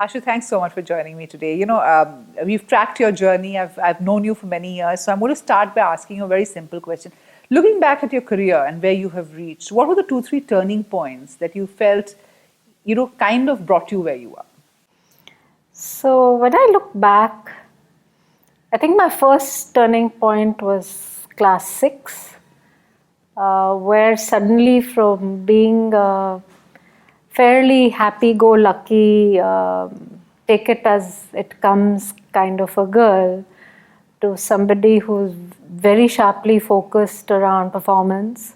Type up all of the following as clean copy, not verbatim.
Ashu, thanks so much for joining me today. We've tracked your journey. I've known you for many years. So I'm going to start by asking you a very simple question. Looking back at your career and where you have reached, what were the 2, 3 turning points that you felt, kind of brought you where you are? So when I look back, I think my first turning point was class 6, where suddenly from being fairly happy-go-lucky, take it as it comes kind of a girl, to somebody who's very sharply focused around performance,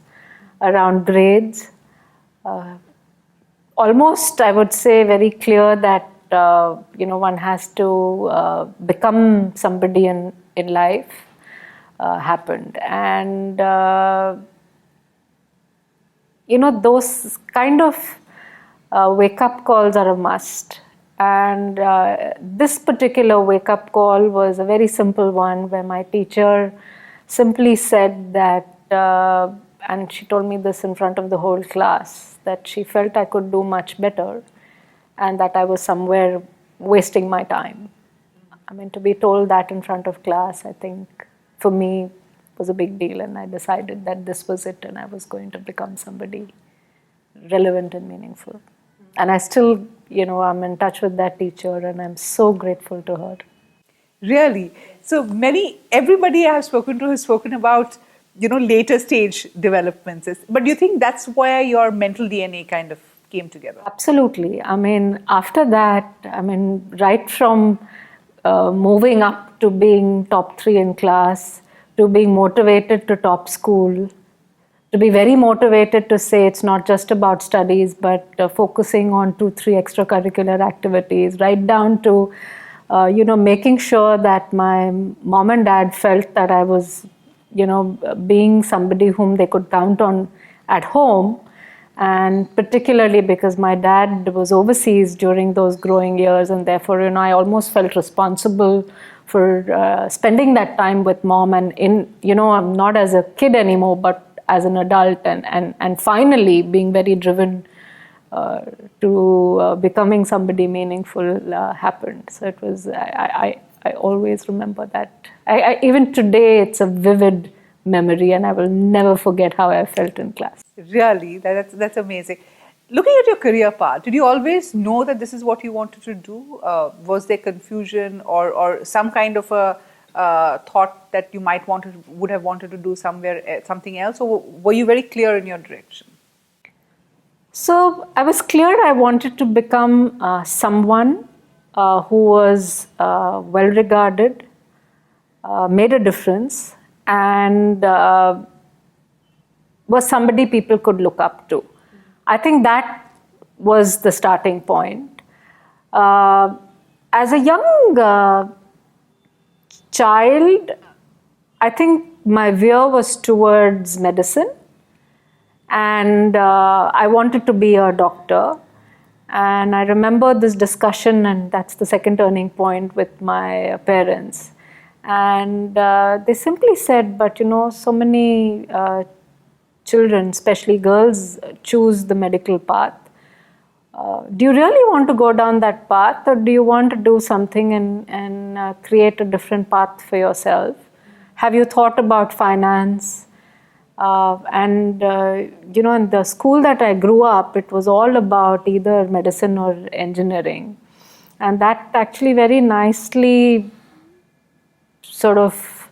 around grades. Almost, I would say, very clear that one has to become somebody in life happened. And those kind of wake-up calls are a must. And this particular wake-up call was a very simple one, where my teacher simply said that, and she told me this in front of the whole class, that she felt I could do much better and that I was somewhere wasting my time. I mean, to be told that in front of class, I think for me was a big deal, and I decided that this was it and I was going to become somebody relevant and meaningful. And I still, I'm in touch with that teacher and I'm so grateful to her. Really? So everybody I have spoken to has spoken about, later stage developments. But do you think that's where your mental DNA kind of came together? Absolutely. I mean, after that, right from moving up to being top 3 in class, to being motivated to top school, to be very motivated to say it's not just about studies, but focusing on 2, 3 extracurricular activities, right down to, making sure that my mom and dad felt that I was, being somebody whom they could count on at home. And particularly because my dad was overseas during those growing years, and therefore, I almost felt responsible for spending that time with mom, and I'm not as a kid anymore, but as an adult, and finally being very driven to becoming somebody meaningful happened. So it was, I always remember that. Even today, it's a vivid memory, and I will never forget how I felt in class. Really? That's amazing. Looking at your career path, did you always know that this is what you wanted to do? Was there confusion or some kind of a thought that you would have wanted to do something else, or were you very clear in your direction? So I was clear I wanted to become someone who was well regarded, made a difference, and was somebody people could look up to. I think that was the starting point. As a young child, I think my veer was towards medicine, and I wanted to be a doctor. And I remember this discussion, and that's the second turning point, with my parents. And they simply said, but so many children, especially girls, choose the medical path. Do you really want to go down that path, or do you want to do something and create a different path for yourself? Have you thought about finance? In the school that I grew up, it was all about either medicine or engineering. And that actually very nicely sort of,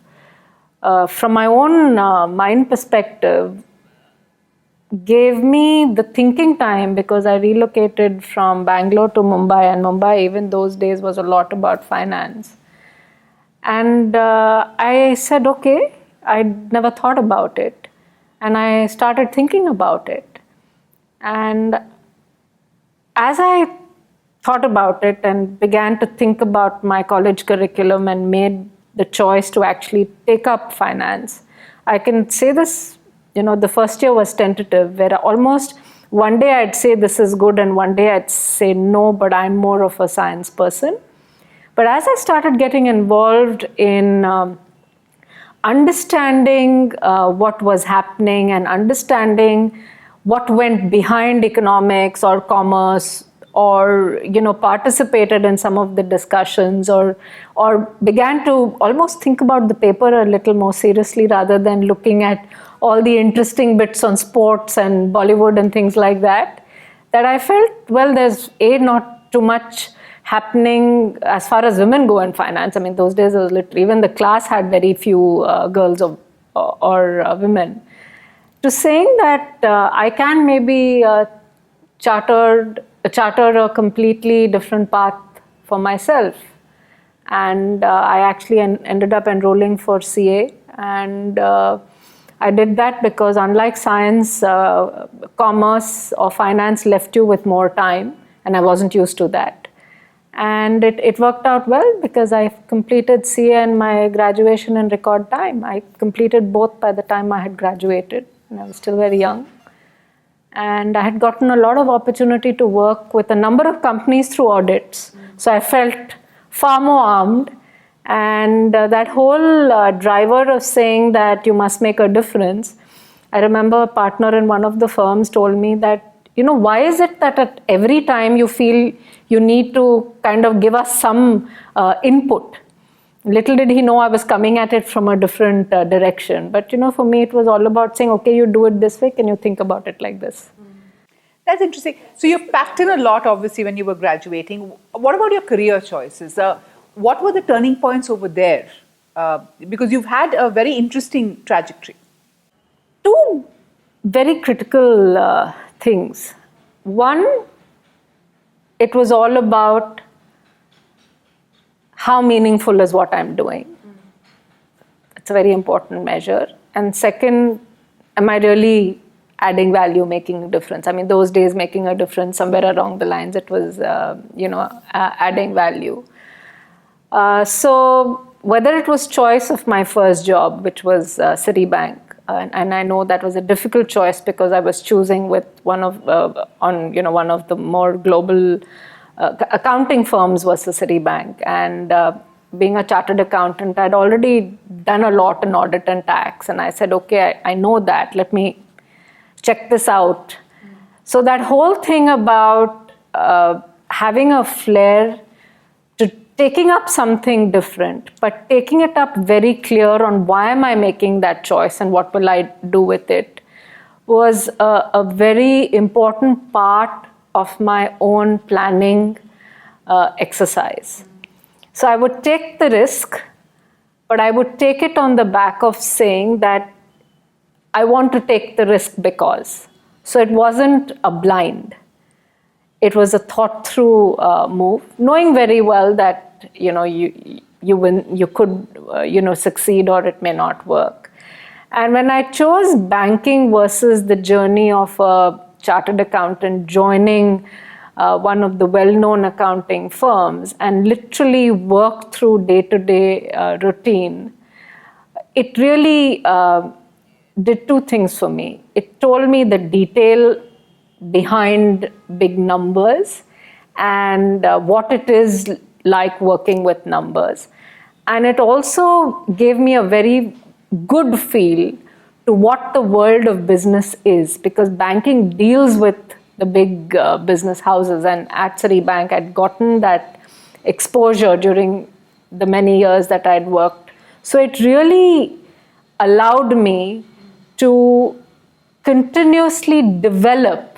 from my own mind perspective, gave me the thinking time, because I relocated from Bangalore to Mumbai, and Mumbai even those days was a lot about finance. And I said, okay, I'd never thought about it. And I started thinking about it. And as I thought about it and began to think about my college curriculum and made the choice to actually take up finance, I can say this, the first year was tentative, where almost one day I'd say this is good and one day I'd say no, but I'm more of a science person. But as I started getting involved in understanding what was happening and understanding what went behind economics or commerce or participated in some of the discussions, or began to almost think about the paper a little more seriously rather than looking at all the interesting bits on sports and Bollywood and things like that, that I felt, well, there's not too much happening as far as women go in finance. I mean, those days, even the class had very few girls or women. To saying that I can maybe charter a completely different path for myself. And I actually ended up enrolling for CA. And I did that because unlike science, commerce or finance left you with more time, and I wasn't used to that. And it worked out well because I completed CA and my graduation in record time. I completed both by the time I had graduated, and I was still very young. And I had gotten a lot of opportunity to work with a number of companies through audits. So I felt far more armed. And that whole driver of saying that you must make a difference, I remember a partner in one of the firms told me that, why is it that at every time you feel you need to kind of give us some input? Little did he know I was coming at it from a different direction. But, for me, it was all about saying, okay, you do it this way. Can you think about it like this? That's interesting. So you've packed in a lot, obviously, when you were graduating. What about your career choices? What were the turning points over there? Because you've had a very interesting trajectory. Two very critical things. One, it was all about how meaningful is what I'm doing. It's a very important measure. And second, am I really adding value, making a difference? I mean, those days making a difference, somewhere along the lines, it was, adding value. So whether it was choice of my first job, which was Citibank, and I know that was a difficult choice because I was choosing with one of the more global accounting firms was the Citibank, and being a chartered accountant, I'd already done a lot in audit and tax, and I said, okay, I know that. Let me check this out. So that whole thing about having a flair to taking up something different, but taking it up very clear on why am I making that choice and what will I do with it, was a very important part of my own planning exercise. So I would take the risk, but I would take it on the back of saying that I want to take the risk because. So it wasn't a blind. It was a thought through move, knowing very well that you could succeed or it may not work. And when I chose banking versus the journey of a chartered accountant joining one of the well-known accounting firms and literally work through day-to-day routine, it really did two things for me. It told me the detail behind big numbers and what it is like working with numbers. And it also gave me a very good feel to what the world of business is, because banking deals with the big business houses, and at Citibank I'd gotten that exposure during the many years that I'd worked. So it really allowed me to continuously develop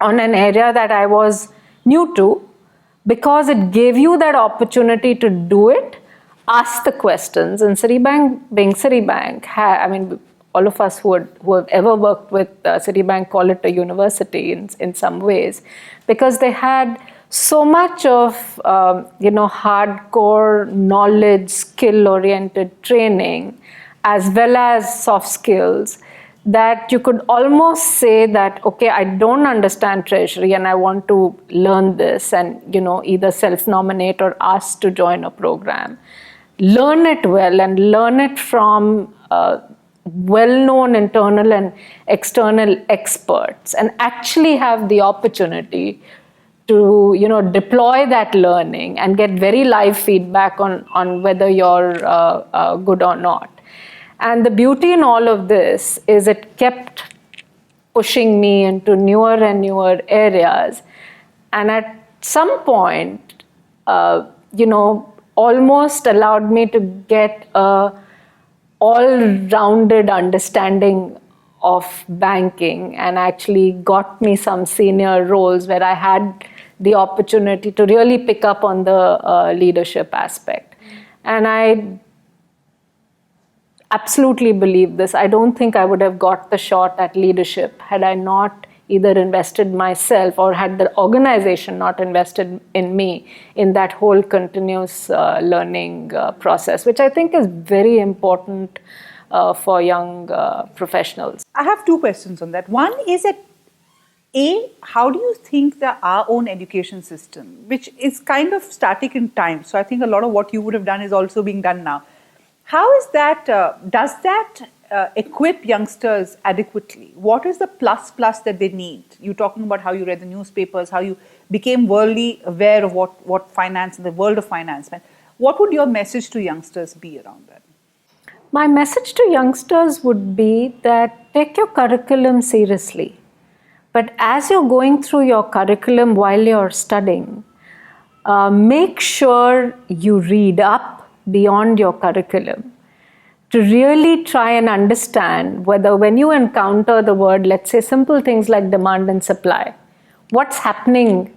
on an area that I was new to, because it gave you that opportunity to do it, ask the questions. And Citibank, being Citibank, all of us who have ever worked with Citibank call it a university in some ways, because they had so much of hardcore knowledge, skill-oriented training, as well as soft skills, that you could almost say that, okay, I don't understand treasury and I want to learn this, and either self-nominate or ask to join a program. Learn it well and learn it from well-known internal and external experts, and actually have the opportunity to deploy that learning and get very live feedback on whether you're good or not. And the beauty in all of this is it kept pushing me into newer and newer areas. and at some point, almost allowed me to get a all-rounded understanding of banking, and actually got me some senior roles where I had the opportunity to really pick up on the leadership aspect. And I absolutely believe this. I don't think I would have got the shot at leadership had I not either invested myself or had the organization not invested in me in that whole continuous learning process, which I think is very important for young professionals. I have two questions on that. One is that, A, how do you think that our own education system, which is kind of static in time, so I think a lot of what you would have done is also being done now. How is that, does that equip youngsters adequately? What is the plus that they need? You're talking about how you read the newspapers, how you became worldly aware of what finance and the world of finance meant. What would your message to youngsters be around that? My message to youngsters would be that take your curriculum seriously. But as you're going through your curriculum while you're studying, make sure you read up beyond your curriculum to really try and understand whether when you encounter the word, let's say simple things like demand and supply, what's happening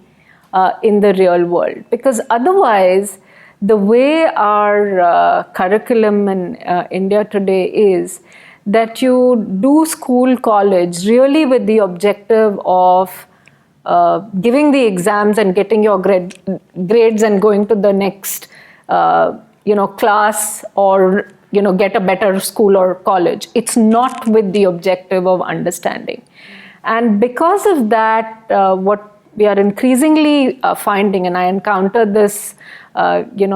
in the real world. Because otherwise, the way our curriculum in India today is that you do school, college really with the objective of giving the exams and getting your grades and going to the next class or get a better school or college. It's not with the objective of understanding. And because of that, what we are increasingly finding, and I encountered this in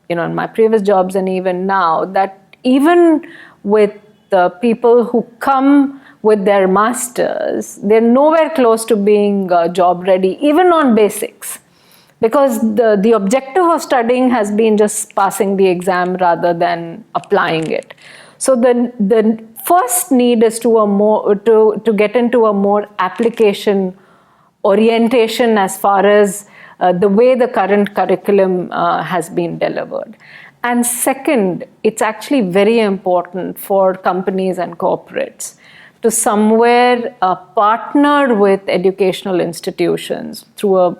my previous jobs and even now, that even with the people who come with their masters, they're nowhere close to being job ready, even on basics. Because the objective of studying has been just passing the exam rather than applying it. So the first need is to get into a more application orientation as far as the way the current curriculum has been delivered. And second, it's actually very important for companies and corporates to somewhere partner with educational institutions through a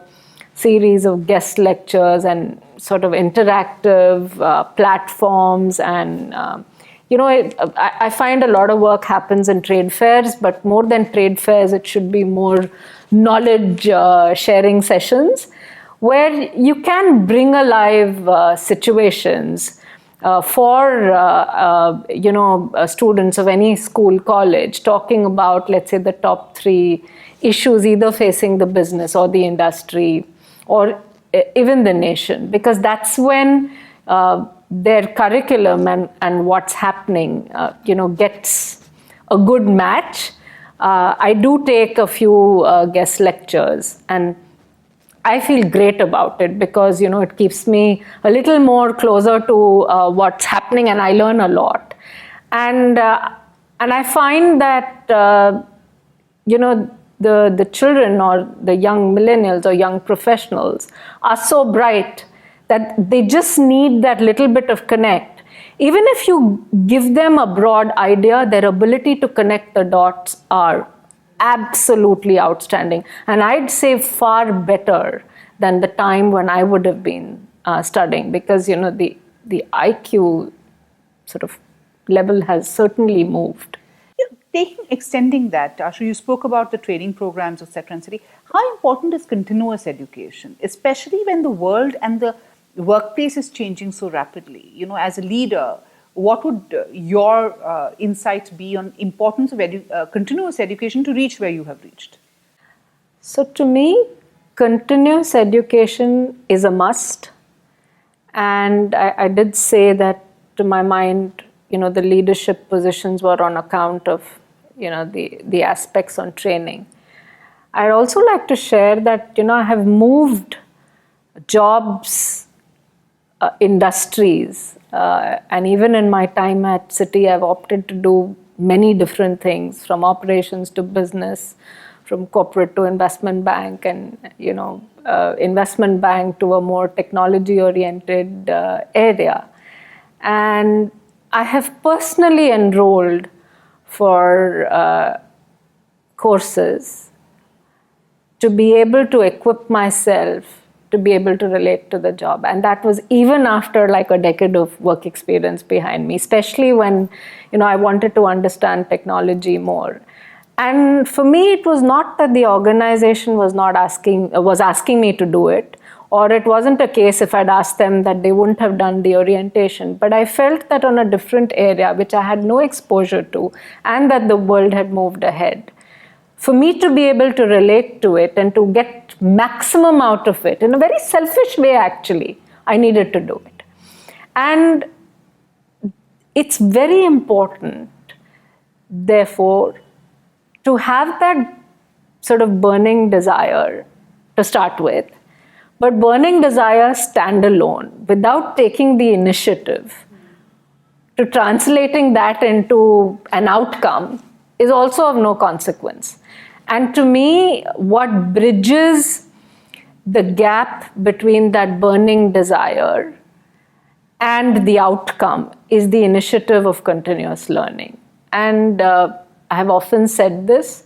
series of guest lectures and sort of interactive platforms. And I find a lot of work happens in trade fairs, but more than trade fairs, it should be more knowledge sharing sessions where you can bring alive situations for students of any school, college, talking about, let's say, the top 3 issues either facing the business or the industry or even the nation, because that's when their curriculum and what's happening, gets a good match. I do take a few guest lectures, and I feel great about it because, it keeps me a little more closer to what's happening, and I learn a lot. And I find that, the children or the young millennials or young professionals are so bright that they just need that little bit of connect. Even if you give them a broad idea, their ability to connect the dots are absolutely outstanding. And I'd say far better than the time when I would have been studying, because, the IQ sort of level has certainly moved. Extending that, Ashu, you spoke about the training programs, etc. How important is continuous education, especially when the world and the workplace is changing so rapidly? As a leader, what would your insights be on importance of continuous education to reach where you have reached? So to me, continuous education is a must. And I did say that, to my mind, the leadership positions were on account of, the aspects on training. I'd also like to share that, I have moved jobs, industries, and even in my time at Citi, I've opted to do many different things, from operations to business, from corporate to investment bank, and investment bank to a more technology-oriented area. And I have personally enrolled for courses to be able to equip myself to be able to relate to the job. And that was even after like a decade of work experience behind me, especially when, I wanted to understand technology more. And for me, it was not that the organization was asking me to do it, or it wasn't a case if I'd asked them that they wouldn't have done the orientation. But I felt that on a different area, which I had no exposure to, and that the world had moved ahead, for me to be able to relate to it and to get maximum out of it, in a very selfish way actually, I needed to do it. And it's very important, therefore, to have that sort of burning desire to start with, but burning desire standalone, without taking the initiative to translating that into an outcome, is also of no consequence. And to me, what bridges the gap between that burning desire and the outcome is the initiative of continuous learning. And I have often said this,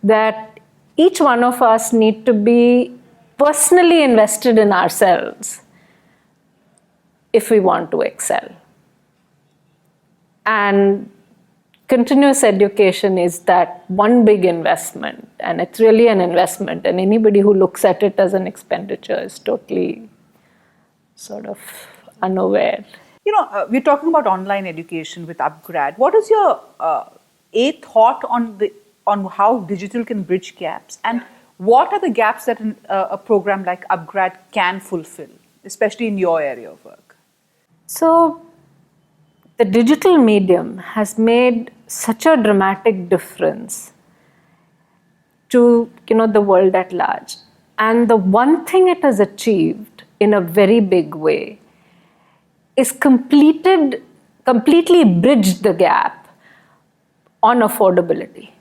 that each one of us need to be personally invested in ourselves if we want to excel. And continuous education is that one big investment, and it's really an investment, and anybody who looks at it as an expenditure is totally sort of unaware. We're talking about online education with UpGrad. What is your thought on how digital can bridge gaps, and what are the gaps that a program like UpGrad can fulfill, especially in your area of work? So, the digital medium has made such a dramatic difference to the world at large. And the one thing it has achieved in a very big way is completely bridged the gap on affordability.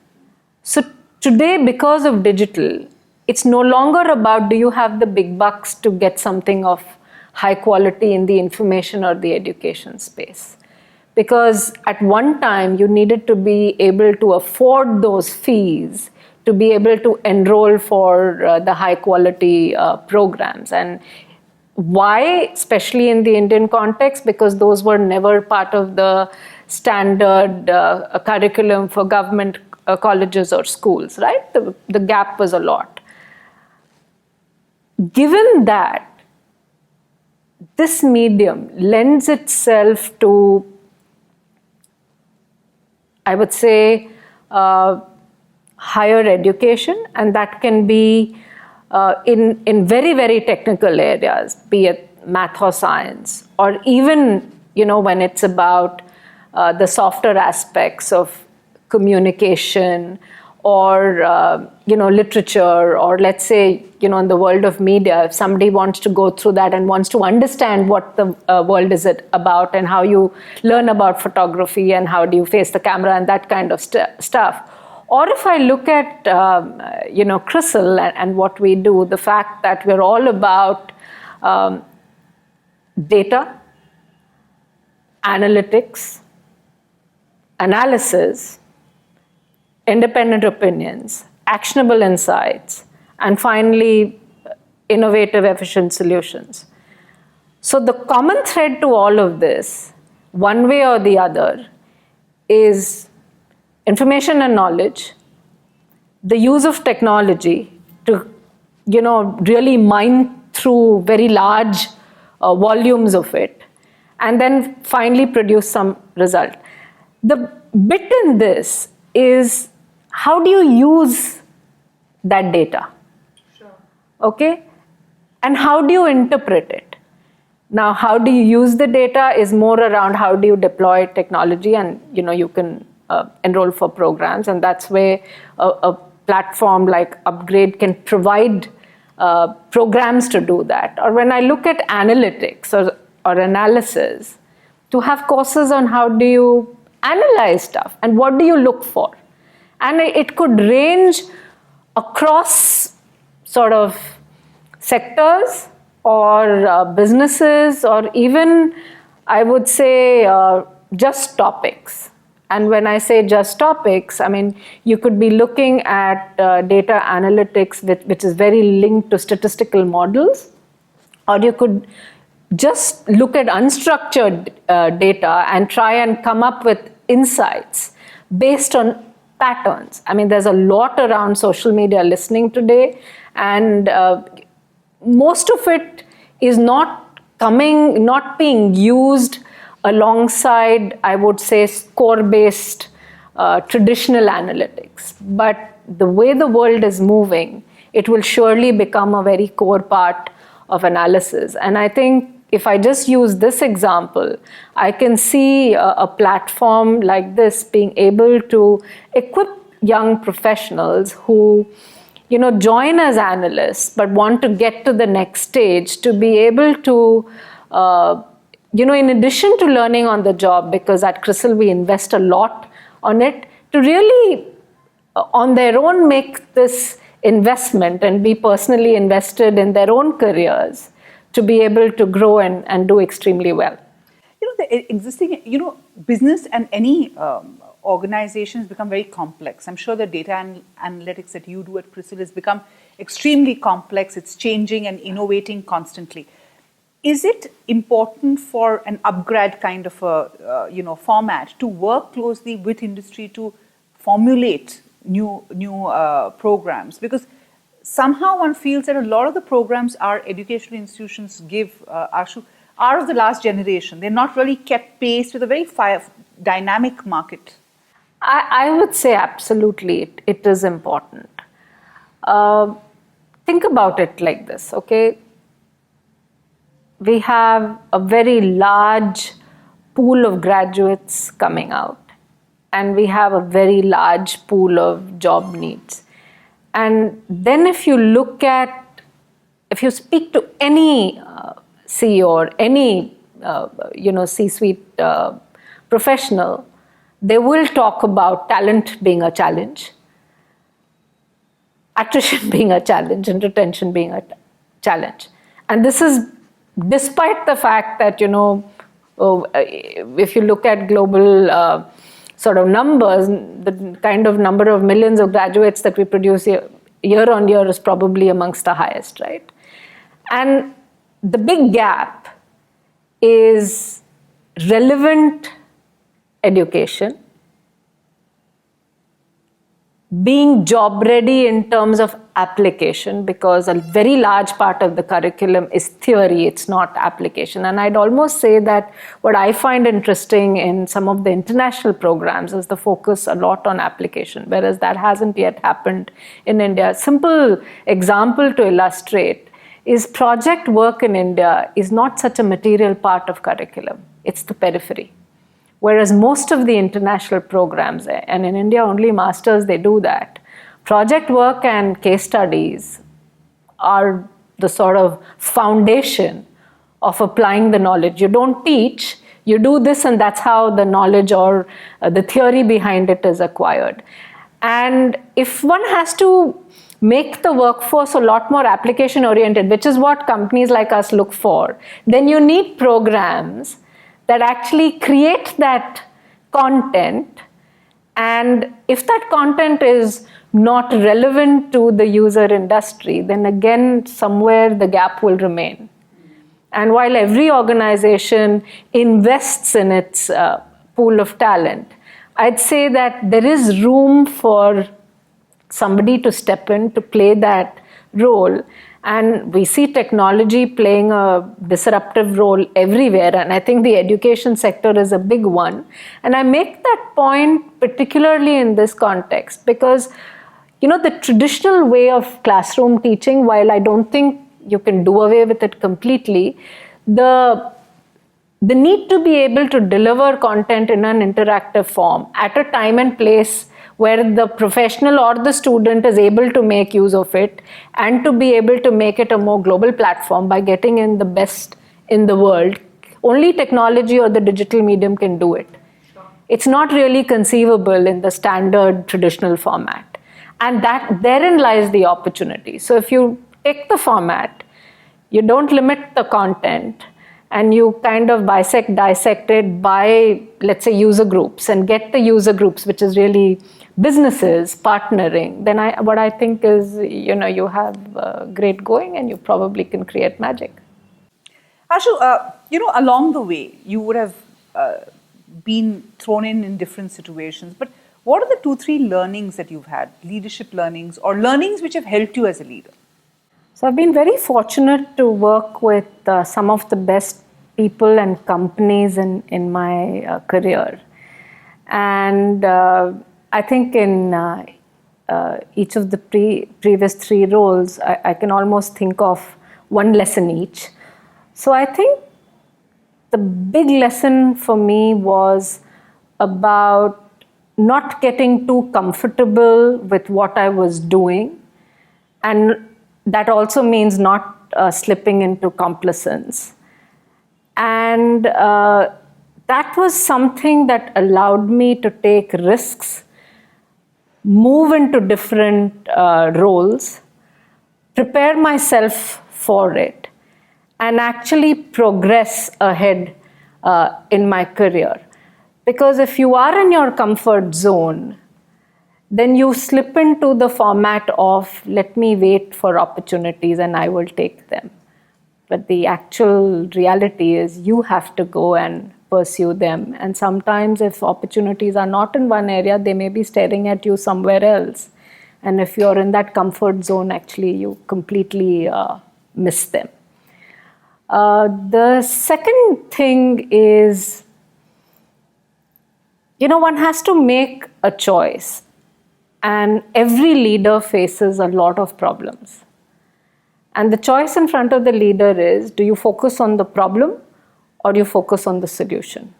So today, because of digital, it's no longer about do you have the big bucks to get something of high quality in the information or the education space. Because at one time, you needed to be able to afford those fees to be able to enroll for the high quality programs. And why, especially in the Indian context? Because those were never part of the standard curriculum for government colleges or schools, right? The gap was a lot. Given that, this medium lends itself to, I would say, higher education, and that can be in very, very technical areas, be it math or science, or even, when it's about the softer aspects of communication or, literature, or let's say, in the world of media, if somebody wants to go through that and wants to understand what the world is about and how you learn about photography and how do you face the camera and that kind of stuff. Or if I look at, CRISIL and what we do, the fact that we're all about data, analytics, analysis, independent opinions, actionable insights, and finally, innovative, efficient solutions. So the common thread to all of this, one way or the other, is information and knowledge, the use of technology to, really mine through very large volumes of it, and then finally produce some result. The bit in this is, how do you use that data? Sure. Okay? And how do you interpret it? Now, how do you use the data is more around how do you deploy technology, and you can enroll for programs, and that's where a platform like UpGrad can provide programs to do that. Or when I look at analytics or analysis, to have courses on how do you analyze stuff and what do you look for. And it could range across sort of sectors or businesses, or even I would say just topics. And when I say just topics, I mean you could be looking at data analytics, which is very linked to statistical models, or you could just look at unstructured data and try and come up with insights based on patterns. I mean, there's a lot around social media listening today, and most of it is not being used alongside, I would say, score-based traditional analytics. But the way the world is moving, it will surely become a very core part of analysis. And I think if I just use this example, I can see a platform like this being able to equip young professionals who, join as analysts but want to get to the next stage to be able to, in addition to learning on the job, because at CRISIL we invest a lot on it, to really on their own make this investment and be personally invested in their own careers to be able to grow and do extremely well. The existing, business and any organizations become very complex. I'm sure the data analytics that you do at CRISIL has become extremely complex. It's changing and innovating constantly. Is it important for an UpGrad kind of a format to work closely with industry to formulate new programs? Because somehow one feels that a lot of the programs our educational institutions give, Ashu, are of the last generation. They're not really kept pace with a very dynamic market. I would say absolutely it is important. Think about it like this, okay? We have a very large pool of graduates coming out, and we have a very large pool of job needs. And then if you speak to any CEO or any C-suite professional, they will talk about talent being a challenge, attrition being a challenge, and retention being a challenge. And this is despite the fact that, if you look at global sort of numbers, the kind of number of millions of graduates that we produce year on year is probably amongst the highest, right? And the big gap is relevant education, being job ready in terms of application, because a very large part of the curriculum is theory, it's not application. And I'd almost say that what I find interesting in some of the international programs is the focus a lot on application, whereas that hasn't yet happened in India. A simple example to illustrate is project work in India is not such a material part of curriculum, it's the periphery. Whereas most of the international programs, and in India only masters, they do that. Project work and case studies are the sort of foundation of applying the knowledge. You don't teach, you do this, and that's how the knowledge or the theory behind it is acquired. And if one has to make the workforce a lot more application oriented, which is what companies like us look for, then you need programs that actually create that content. And if that content is not relevant to the user industry, then again, somewhere the gap will remain. And while every organization invests in its pool of talent, I'd say that there is room for somebody to step in to play that role. And we see technology playing a disruptive role everywhere. And I think the education sector is a big one. And I make that point particularly in this context because, the traditional way of classroom teaching, while I don't think you can do away with it completely, the need to be able to deliver content in an interactive form at a time and place where the professional or the student is able to make use of it and to be able to make it a more global platform by getting in the best in the world. Only technology or the digital medium can do it. Sure. It's not really conceivable in the standard traditional format. And that therein lies the opportunity. So if you take the format, you don't limit the content, and you kind of dissect it by, let's say, user groups, and get the user groups, which is really businesses partnering, then what I think is, you have great going, and you probably can create magic. Ashu, along the way, you would have been thrown in different situations, but what are the 2, 3 learnings that you've had, leadership learnings or learnings which have helped you as a leader? So I've been very fortunate to work with some of the best people and companies in my career. And I think in each of the previous 3 roles, I can almost think of one lesson each. So I think the big lesson for me was about not getting too comfortable with what I was doing. And that also means not slipping into complacence. And that was something that allowed me to take risks, move into different roles, prepare myself for it, and actually progress ahead in my career. Because if you are in your comfort zone, then you slip into the format of, let me wait for opportunities and I will take them. But the actual reality is you have to go and pursue them. And sometimes if opportunities are not in one area, they may be staring at you somewhere else. And if you're in that comfort zone, actually you completely miss them. The second thing is, one has to make a choice. And every leader faces a lot of problems. And the choice in front of the leader is, do you focus on the problem or do you focus on the solution?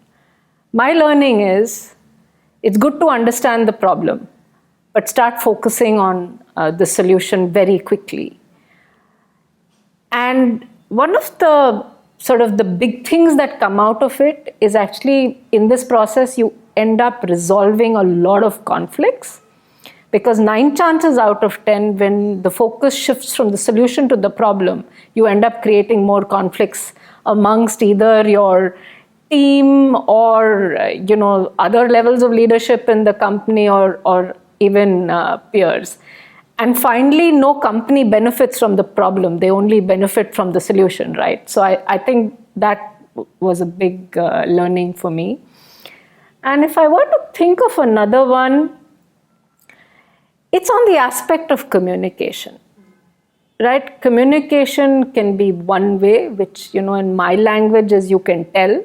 My learning is, it's good to understand the problem, but start focusing on the solution very quickly. And one of the sort of the big things that come out of it is actually, in this process, you end up resolving a lot of conflicts. Because 9 chances out of 10, when the focus shifts from the solution to the problem, you end up creating more conflicts amongst either your team or other levels of leadership in the company or even peers. And finally, no company benefits from the problem. They only benefit from the solution, right? So I think that was a big learning for me. And if I were to think of another one, it's on the aspect of communication, right? Communication can be one way, which, in my language is you can tell.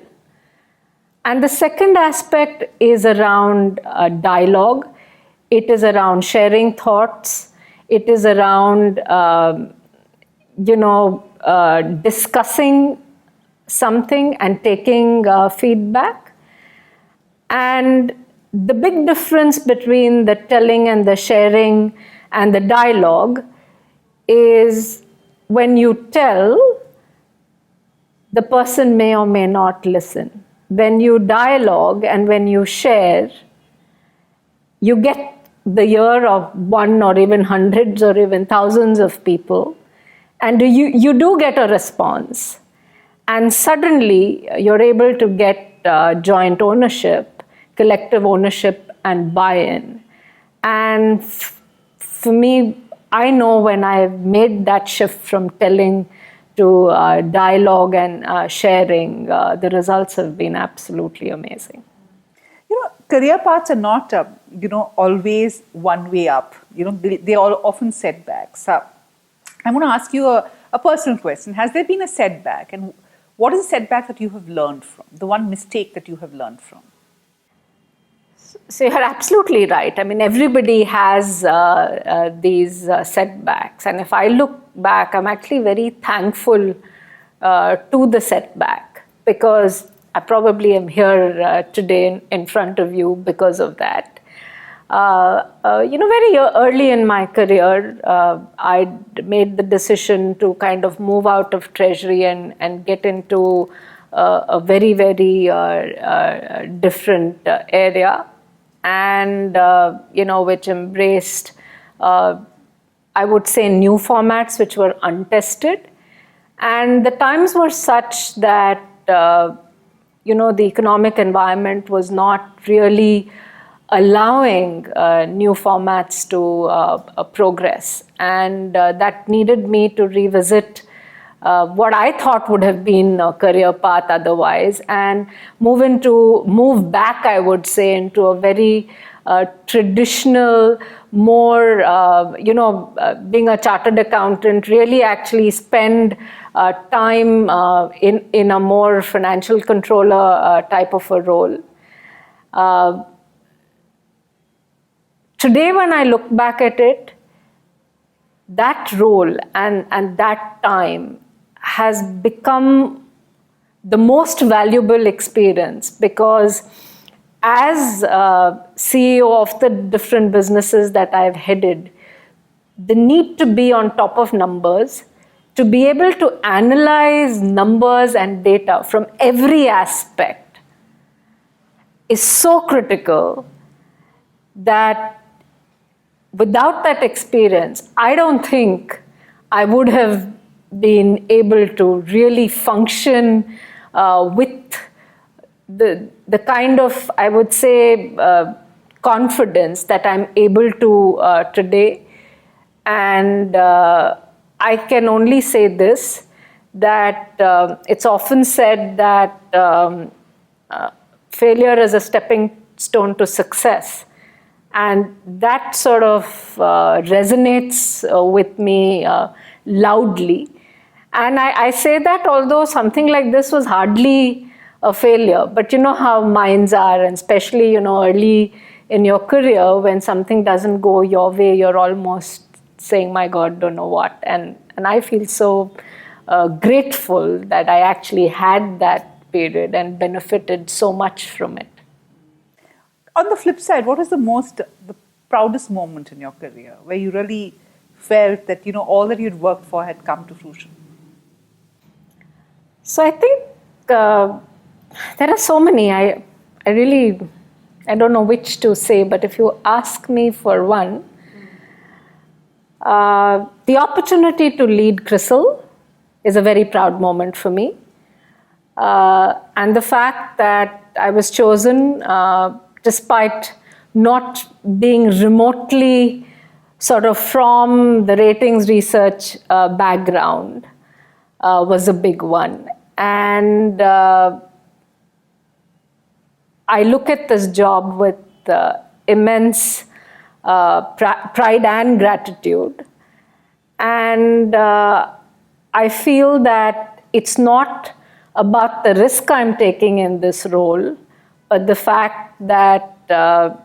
And the second aspect is around dialogue. It is around sharing thoughts. It is around, discussing something and taking feedback. And the big difference between the telling and the sharing and the dialogue is when you tell, the person may or may not listen. When you dialogue and when you share, you get the ear of one or even hundreds or even thousands of people, and you do get a response. And suddenly you're able to get joint ownership, collective ownership and buy-in. And for me, I know when I've made that shift from telling to dialogue and sharing, the results have been absolutely amazing. Career paths are not, always one way up. They are often setbacks. I'm going to ask you a personal question. Has there been a setback? And what is the setback that you have learned from? The one mistake that you have learned from? So you're absolutely right. I mean, everybody has these setbacks. And if I look back, I'm actually very thankful to the setback, because I probably am here today in front of you because of that. Very early in my career, I made the decision to kind of move out of treasury and get into a very, very different area. And which embraced I would say, new formats which were untested. And the times were such that, the economic environment was not really allowing new formats to progress. And that needed me to revisit what I thought would have been a career path otherwise, and move back, I would say, into a very traditional, more, being a chartered accountant, really actually spend time in a more financial controller type of a role. Today, when I look back at it, that role and that time has become the most valuable experience, because as CEO of the different businesses that I've headed, the need to be on top of numbers, to be able to analyze numbers and data from every aspect is so critical that without that experience, I don't think I would have been able to really function with the kind of, I would say, confidence that I'm able to today. And I can only say this, that it's often said that failure is a stepping stone to success. And that sort of resonates with me loudly. And I say that although something like this was hardly a failure, but you know how minds are, and especially, early in your career, when something doesn't go your way, you're almost saying, my God, don't know what. And I feel so grateful that I actually had that period and benefited so much from it. On the flip side, what was the proudest moment in your career where you really felt that, all that you'd worked for had come to fruition? So I think there are so many. I don't know which to say, but if you ask me for one, the opportunity to lead CRISIL is a very proud moment for me. And the fact that I was chosen despite not being remotely sort of from the ratings research background was a big one. And I look at this job with immense pride and gratitude. And I feel that it's not about the risk I'm taking in this role, but the fact that, the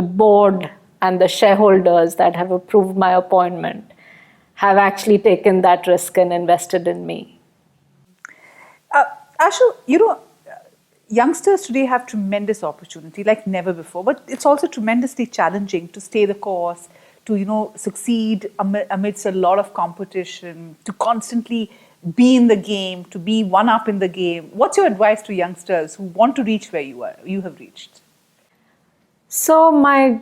board and the shareholders that have approved my appointment have actually taken that risk and invested in me. Ashu, youngsters today have tremendous opportunity like never before, but it's also tremendously challenging to stay the course, to, succeed amidst a lot of competition, to constantly be in the game, to be one up in the game. What's your advice to youngsters who want to reach where you have reached? So my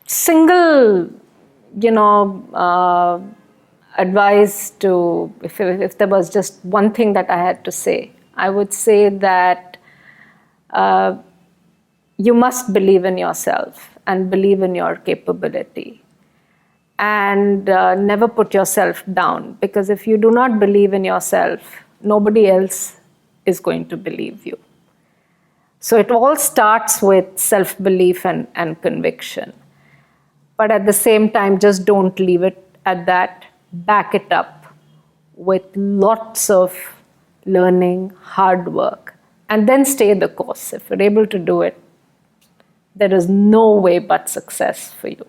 single, advice to, if there was just one thing that I had to say, I would say that you must believe in yourself and believe in your capability. And never put yourself down, because if you do not believe in yourself, nobody else is going to believe you. So it all starts with self-belief and conviction. But at the same time, just don't leave it at that. Back it up with lots of learning, hard work, and then stay the course. If you're able to do it, there is no way but success for you.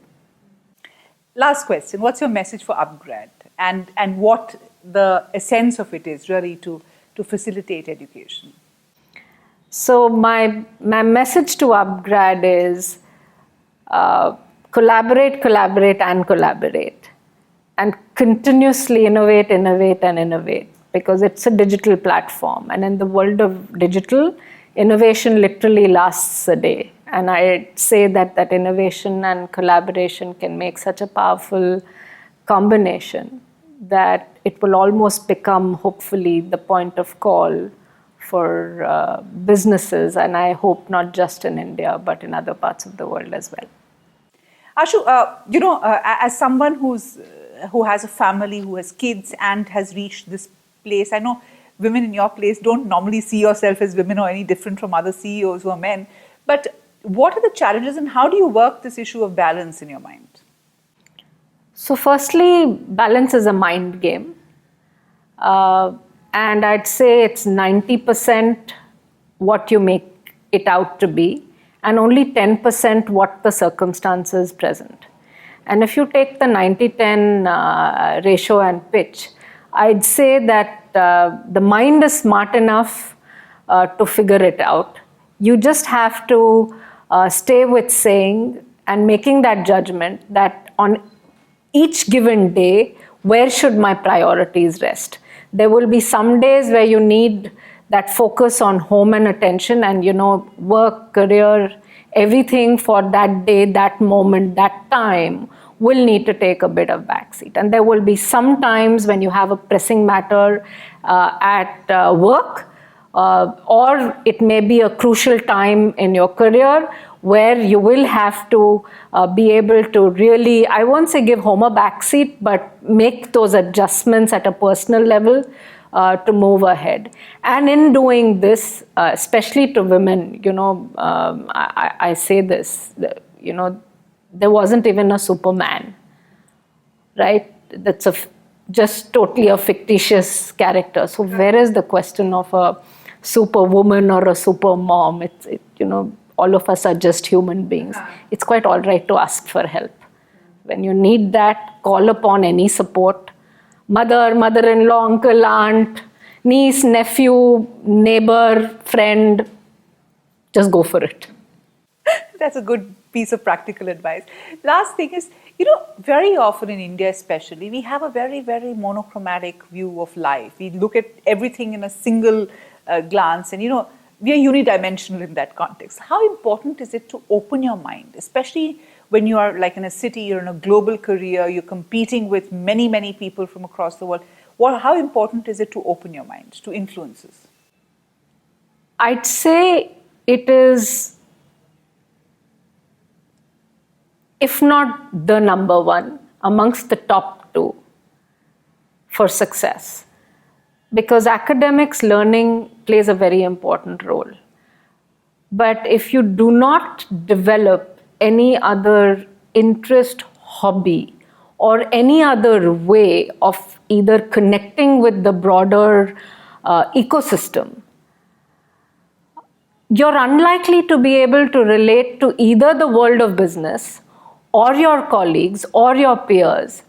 Last question, what's your message for UpGrad, and what the essence of it is really to facilitate education? So my message to UpGrad is collaborate, and continuously innovate, because it's a digital platform. And in the world of digital, innovation literally lasts a day. And I say that innovation and collaboration can make such a powerful combination that it will almost become, hopefully, the point of call for businesses, and I hope not just in India, but in other parts of the world as well. Ashu, as someone who has a family, who has kids, and has reached this place, I know women in your place don't normally see yourself as women or any different from other CEOs who are men. But what are the challenges, and how do you work this issue of balance in your mind? So, firstly, balance is a mind game, and I'd say it's 90% what you make it out to be, and only 10% what the circumstances present. And if you take the 90-10 ratio and pitch, I'd say that the mind is smart enough to figure it out. You just have to stay with saying and making that judgment that on each given day, where should my priorities rest? There will be some days where you need that focus on home and attention and, work, career, everything for that day, that moment, that time will need to take a bit of backseat. And there will be some times when you have a pressing matter at work, or it may be a crucial time in your career where you will have to be able to really, I won't say give home a backseat, but make those adjustments at a personal level to move ahead. And in doing this, especially to women, I say this, there wasn't even a Superman, right? That's just totally a fictitious character. So where is the question of a superwoman or a super mom? All of us are just human beings. It's quite all right to ask for help. When you need that, call upon any support. Mother, mother-in-law, uncle, aunt, niece, nephew, neighbor, friend, just go for it. That's a good piece of practical advice. Last thing is, very often in India especially, we have a very, very monochromatic view of life. We look at everything in a single glance and, we are unidimensional in that context. How important is it to open your mind, especially when you are like in a city, you're in a global career, you're competing with many, many people from across the world. How important is it to open your mind to influences? I'd say it is, if not the number one, amongst the top two for success. Because academics learning plays a very important role. But if you do not develop any other interest, hobby, or any other way of either connecting with the broader ecosystem, you're unlikely to be able to relate to either the world of business or your colleagues or your peers.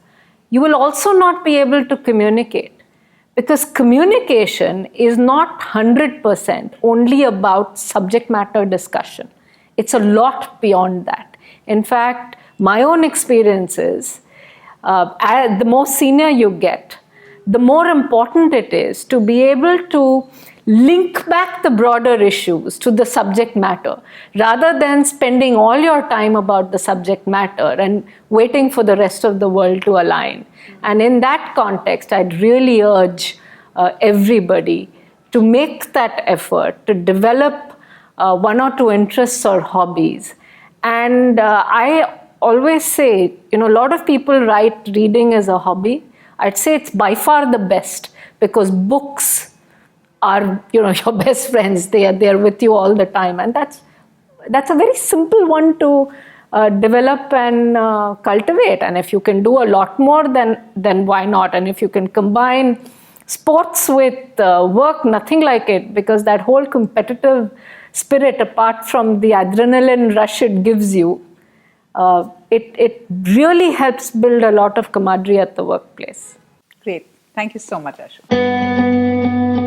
You will also not be able to communicate. Because communication is not 100% only about subject matter discussion. It's a lot beyond that. In fact, my own experience is, the more senior you get, the more important it is to be able to link back the broader issues to the subject matter, rather than spending all your time about the subject matter and waiting for the rest of the world to align. And in that context, I'd really urge everybody to make that effort to develop one or two interests or hobbies. And I always say, a lot of people write reading as a hobby. I'd say it's by far the best, because books are, your best friends. They are with you all the time, and that's a very simple one to develop and cultivate. And if you can do a lot more, then why not? And if you can combine sports with work, nothing like it, because that whole competitive spirit, apart from the adrenaline rush it gives you, it really helps build a lot of camaraderie at the workplace. Great. Thank you so much, Ashu.